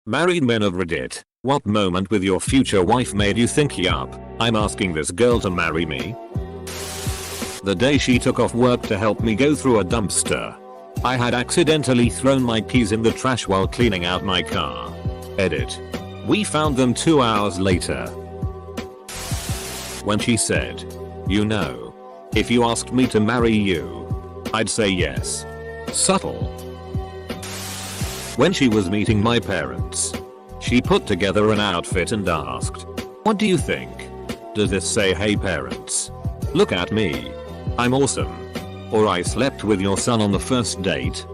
Married men of Reddit, what moment with your future wife made you think, yup, I'm asking this girl to marry me? The day she took off work to help me go through a dumpster. I had accidentally thrown my keys in the trash while cleaning out my car. Edit. We found them 2 hours later. When she said, you know, if you asked me to marry you, I'd say yes. Subtle. When she was meeting my parents, she put together an outfit and asked, what do you think? Does this say hey parents? Look at me. I'm awesome. Or I slept with your son on the first date.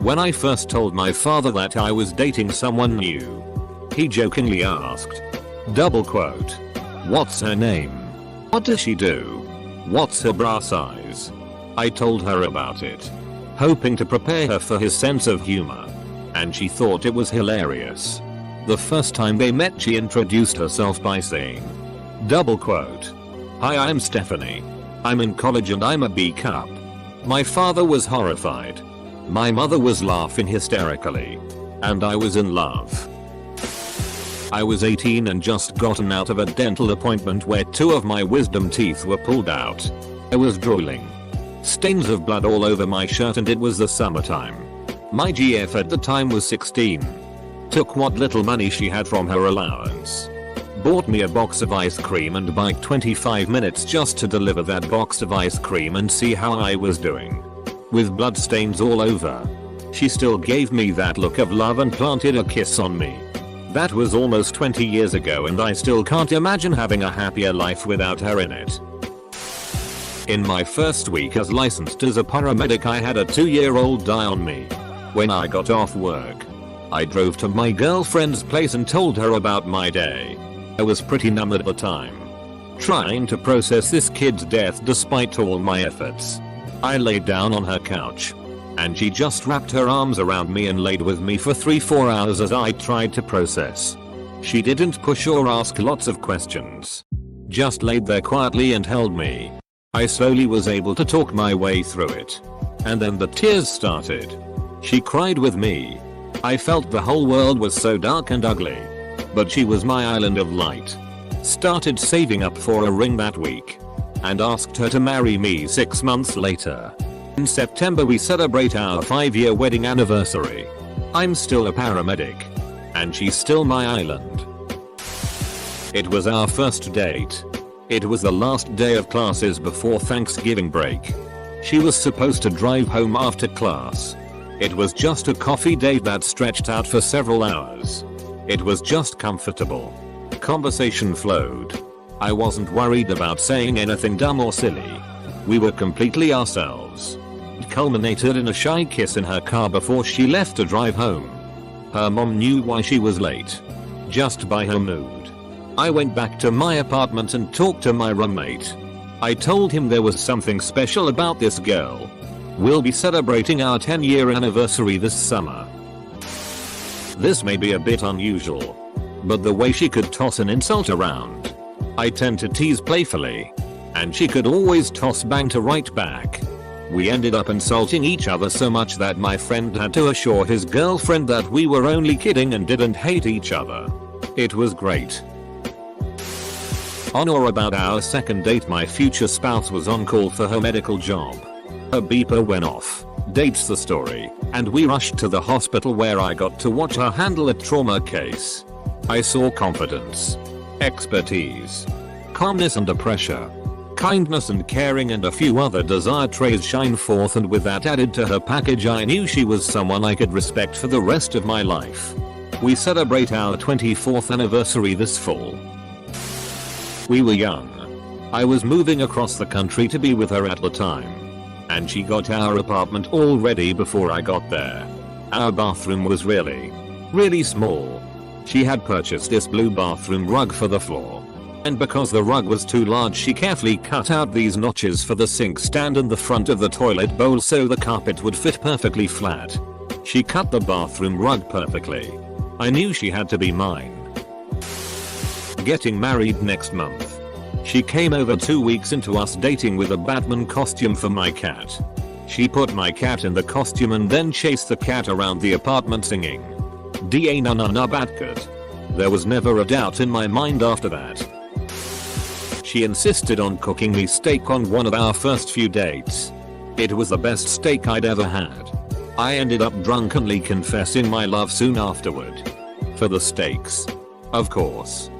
When I first told my father that I was dating someone new, he jokingly asked, double quote, what's her name? What does she do? What's her bra size? I told her about it, hoping to prepare her for his sense of humor, and she thought it was hilarious. The first time they met, she introduced herself by saying, double quote, hi, I'm Stephanie. I'm in college and I'm a B cup. My father was horrified. My mother was laughing hysterically. And I was in love. I was 18 and just gotten out of a dental appointment where 2 of my wisdom teeth were pulled out. I was drooling. Stains of blood all over my shirt, and it was the summertime. My GF at the time was 16. Took what little money she had from her allowance. Bought me a box of ice cream and biked 25 minutes just to deliver that box of ice cream and see how I was doing. With blood stains all over. She still gave me that look of love and planted a kiss on me. That was almost 20 years ago and I still can't imagine having a happier life without her in it. In my first week as licensed as a paramedic, I had a 2-year-old die on me. When I got off work, I drove to my girlfriend's place and told her about my day. I was pretty numb at the time, trying to process this kid's death despite all my efforts. I laid down on her couch, and she just wrapped her arms around me and laid with me for 3-4 hours as I tried to process. She didn't push or ask lots of questions. Just laid there quietly and held me. I slowly was able to talk my way through it. And then the tears started. She cried with me. I felt the whole world was so dark and ugly. But she was my island of light. Started saving up for a ring that week. And asked her to marry me 6 months later. In September we celebrate our 5-year wedding anniversary. I'm still a paramedic. And she's still my island. It was our first date. It was the last day of classes before Thanksgiving break. She was supposed to drive home after class. It was just a coffee date that stretched out for several hours. It was just comfortable. Conversation flowed. I wasn't worried about saying anything dumb or silly. We were completely ourselves. It culminated in a shy kiss in her car before she left to drive home. Her mom knew why she was late. Just by her mood. I went back to my apartment and talked to my roommate. I told him there was something special about this girl. We'll be celebrating our 10-year anniversary this summer. This may be a bit unusual, but the way she could toss an insult around. I tend to tease playfully, and she could always toss banter right back. We ended up insulting each other so much that my friend had to assure his girlfriend that we were only kidding and didn't hate each other. It was great. On or about our second date, my future spouse was on call for her medical job. Her beeper went off. Dates the story, and we rushed to the hospital where I got to watch her handle a trauma case. I saw confidence, expertise, calmness under pressure, kindness and caring, and a few other desired traits shine forth, and with that added to her package, I knew she was someone I could respect for the rest of my life. We celebrate our 24th anniversary this fall. We were young. I was moving across the country to be with her at the time. And she got our apartment all ready before I got there. Our bathroom was really small. She had purchased this blue bathroom rug for the floor. And because the rug was too large, she carefully cut out these notches for the sink stand and the front of the toilet bowl so the carpet would fit perfectly flat. She cut the bathroom rug perfectly. I knew she had to be mine. Getting married next month. She came over 2 weeks into us dating with a Batman costume for my cat. She put my cat in the costume and then chased the cat around the apartment singing, Da na na na Batcat. There was never a doubt in my mind after that. She insisted on cooking me steak on one of our first few dates. It was the best steak I'd ever had. I ended up drunkenly confessing my love soon afterward. For the steaks. Of course.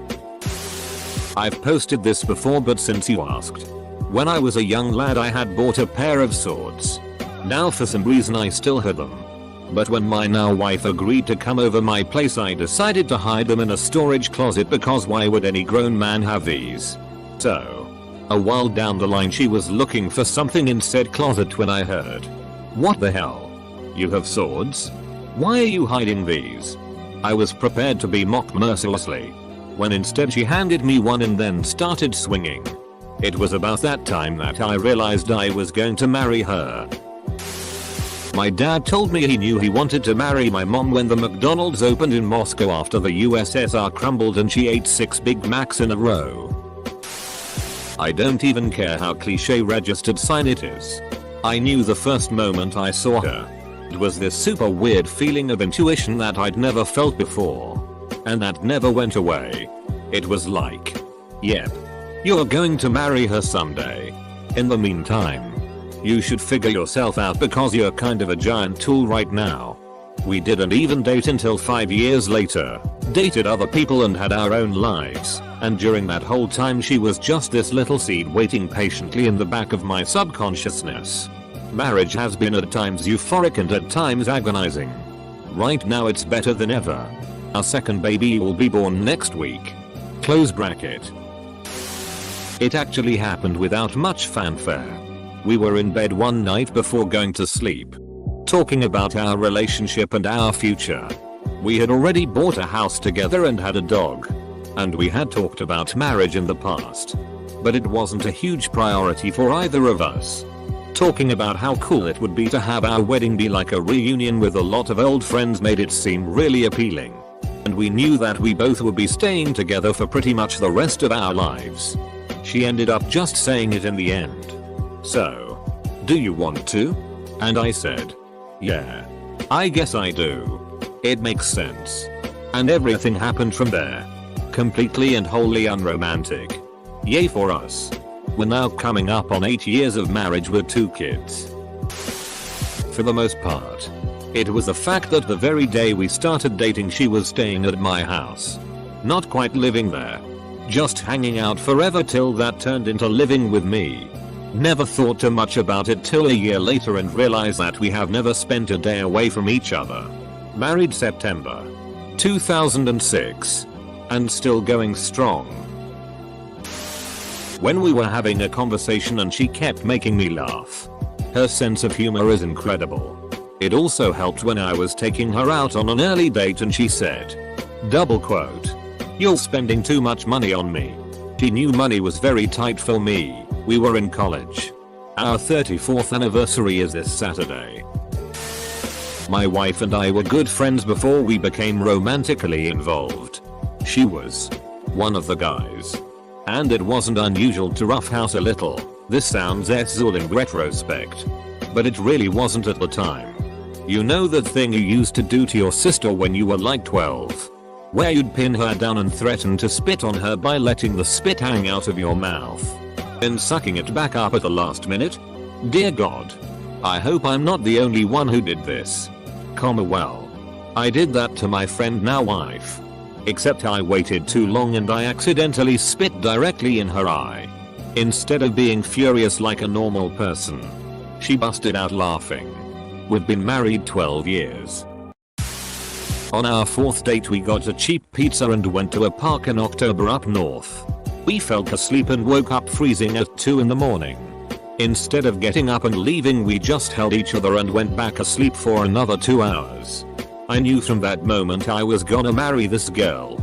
I've posted this before, but since you asked. When I was a young lad I had bought a pair of swords. Now for some reason I still had them. But when my now wife agreed to come over my place I decided to hide them in a storage closet, because why would any grown man have these? So, a while down the line she was looking for something in said closet when I heard, "What the hell? You have swords? Why are you hiding these?" I was prepared to be mocked mercilessly, when instead she handed me one and then started swinging. It was about that time that I realized I was going to marry her. My dad told me he knew he wanted to marry my mom when the McDonald's opened in Moscow after the USSR crumbled and she ate 6 Big Macs in a row. I don't even care how cliche registered sign it is. I knew the first moment I saw her. It was this super weird feeling of intuition that I'd never felt before. And that never went away. It was like, yep, you're going to marry her someday. In the meantime, you should figure yourself out because you're kind of a giant tool right now. We didn't even date until 5 years later, dated other people and had our own lives, and during that whole time she was just this little seed waiting patiently in the back of my subconsciousness. Marriage has been at times euphoric and at times agonizing. Right now it's better than ever. Our second baby will be born next week. Close bracket. It actually happened without much fanfare. We were in bed one night before going to sleep, talking about our relationship and our future. We had already bought a house together and had a dog. And we had talked about marriage in the past. But it wasn't a huge priority for either of us. Talking about how cool it would be to have our wedding be like a reunion with a lot of old friends made it seem really appealing. And we knew that we both would be staying together for pretty much the rest of our lives. She ended up just saying it in the end. "So, do you want to?" And I said, "Yeah, I guess I do. It makes sense." And everything happened from there. Completely and wholly unromantic. Yay for us. We're now coming up on 8 years of marriage with 2 kids. For the most part, it was the fact that the very day we started dating she was staying at my house. Not quite living there. Just hanging out forever till that turned into living with me. Never thought too much about it till a year later and realized that we have never spent a day away from each other. Married September 2006. And still going strong. When we were having a conversation and she kept making me laugh. Her sense of humor is incredible. It also helped when I was taking her out on an early date and she said, double quote, "You're spending too much money on me." She knew money was very tight for me. We were in college. Our 34th anniversary is this Saturday. My wife and I were good friends before we became romantically involved. She was one of the guys. And it wasn't unusual to roughhouse a little. This sounds asshole in retrospect. But it really wasn't at the time. You know that thing you used to do to your sister when you were like 12? Where you'd pin her down and threaten to spit on her by letting the spit hang out of your mouth. Then sucking it back up at the last minute? Dear God. I hope I'm not the only one who did this. Well. I did that to my friend now wife. Except I waited too long and I accidentally spit directly in her eye. Instead of being furious like a normal person. She busted out laughing. We've been married 12 years. On our 4th date we got a cheap pizza and went to a park in October up north. We fell asleep and woke up freezing at 2 in the morning. Instead of getting up and leaving we just held each other and went back asleep for another 2 hours. I knew from that moment I was gonna marry this girl.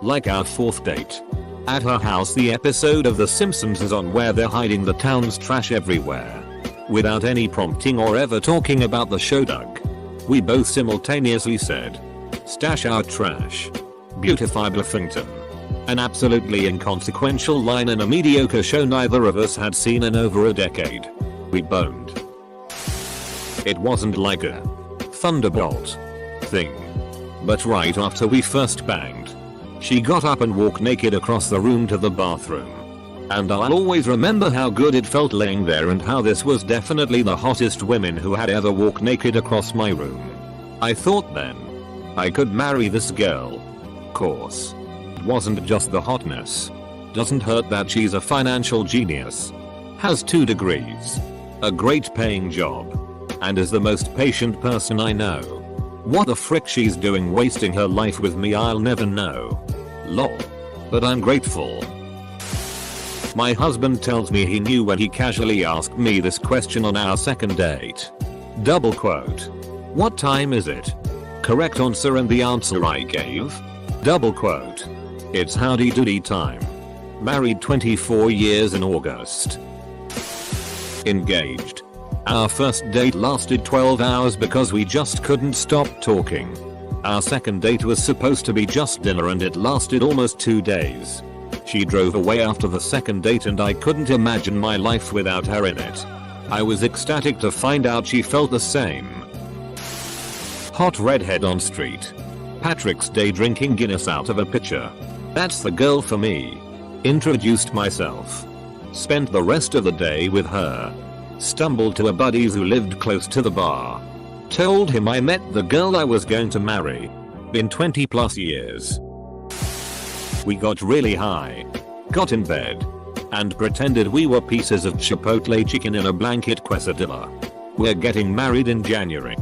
Like our 4th date. At her house the episode of The Simpsons is on where they're hiding the town's trash everywhere. Without any prompting or ever talking about the show Doug. We both simultaneously said, "Stash our trash." Beautify Bluffington. An absolutely inconsequential line in a mediocre show neither of us had seen in over a decade. We boned. It wasn't like a thunderbolt. thing. But right after we first banged, she got up and walked naked across the room to the bathroom. And I'll always remember how good it felt laying there and how this was definitely the hottest woman who had ever walked naked across my room. I thought then, I could marry this girl. Course. It wasn't just the hotness. Doesn't hurt that she's a financial genius. Has 2 degrees. A great paying job. And is the most patient person I know. What the frick she's doing wasting her life with me, I'll never know. Lol. But I'm grateful. My husband tells me he knew when he casually asked me this question on our second date. Double quote. What time is it? Correct answer and the answer I gave. Double quote. It's howdy doody time. Married 24 years in August. Engaged. Our first date lasted 12 hours because we just couldn't stop talking. Our second date was supposed to be just dinner and it lasted almost 2 days. She drove away after the second date and I couldn't imagine my life without her in it. I was ecstatic to find out she felt the same. Hot redhead on street. Patrick's Day drinking Guinness out of a pitcher. That's the girl for me. Introduced myself. Spent the rest of the day with her. Stumbled to a buddies who lived close to the bar. Told him I met the girl I was going to marry. Been 20 plus years. We got really high. Got in bed. And pretended we were pieces of chipotle chicken in a blanket quesadilla. We're getting married in January.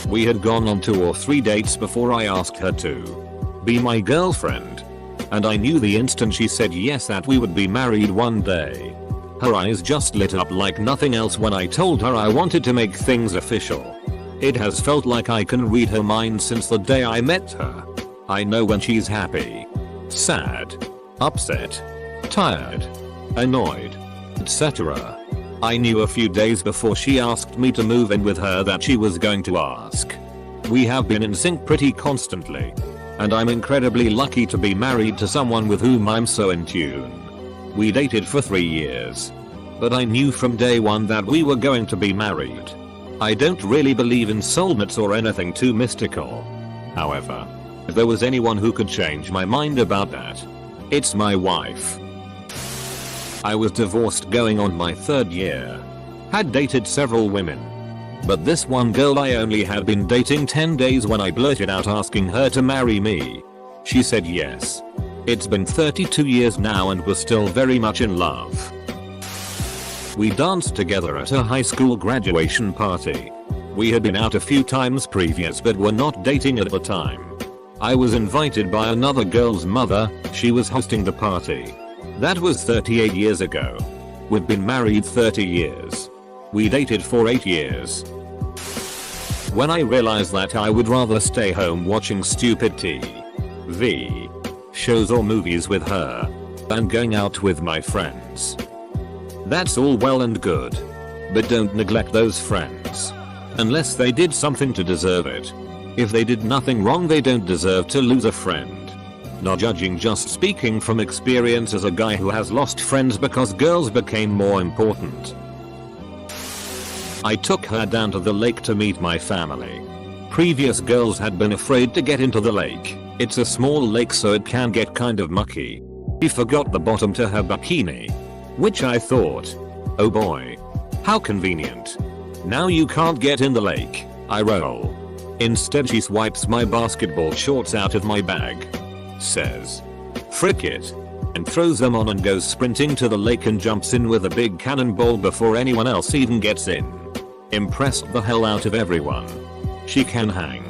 We had gone on 2 or 3 dates before I asked her to be my girlfriend. And I knew the instant she said yes that we would be married one day. Her eyes just lit up like nothing else when I told her I wanted to make things official. It has felt like I can read her mind since the day I met her. I know when she's happy, sad, upset, tired, annoyed, etc. I knew a few days before she asked me to move in with her that she was going to ask. We have been in sync pretty constantly. And I'm incredibly lucky to be married to someone with whom I'm so in tune. We dated for 3 years. But I knew from day one that we were going to be married. I don't really believe in soulmates or anything too mystical. However, if there was anyone who could change my mind about that, it's my wife. I was divorced going on my 3rd year. Had dated several women. But this one girl I only had been dating 10 days when I blurted out asking her to marry me. She said yes. It's been 32 years now and we're still very much in love. We danced together at a high school graduation party. We had been out a few times previous but were not dating at the time. I was invited by another girl's mother, she was hosting the party. That was 38 years ago. We'd been married 30 years. We dated for 8 years. When I realized that I would rather stay home watching stupid TV shows or movies with her than going out with my friends. That's all well and good. But don't neglect those friends. Unless they did something to deserve it. If they did nothing wrong, they don't deserve to lose a friend. Not judging, just speaking from experience as a guy who has lost friends because girls became more important. I took her down to the lake to meet my family. Previous girls had been afraid to get into the lake. It's a small lake so it can get kind of mucky. She forgot the bottom to her bikini. Which I thought, oh boy. How convenient. Now you can't get in the lake. I roll. Instead she swipes my basketball shorts out of my bag. Says, frick it. And throws them on and goes sprinting to the lake and jumps in with a big cannonball before anyone else even gets in. Impressed the hell out of everyone. She can hang.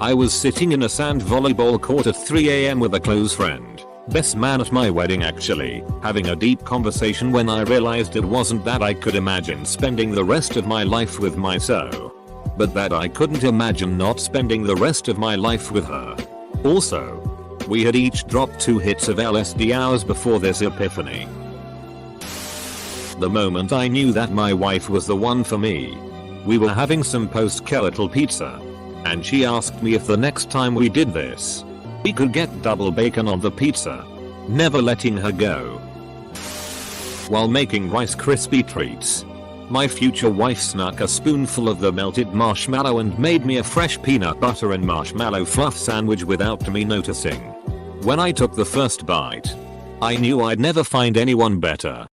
I was sitting in a sand volleyball court at 3 AM with a close friend, best man at my wedding actually, having a deep conversation when I realized it wasn't that I could imagine spending the rest of my life with my so, but that I couldn't imagine not spending the rest of my life with her. Also, we had each dropped 2 hits of LSD hours before this epiphany. The moment I knew that my wife was the one for me, we were having some post-skeletal pizza, and she asked me if the next time we did this, we could get double bacon on the pizza, never letting her go. While making Rice Krispie treats, My future wife snuck a spoonful of the melted marshmallow and made me a fresh peanut butter and marshmallow fluff sandwich without me noticing. When I took the first bite, I knew I'd never find anyone better.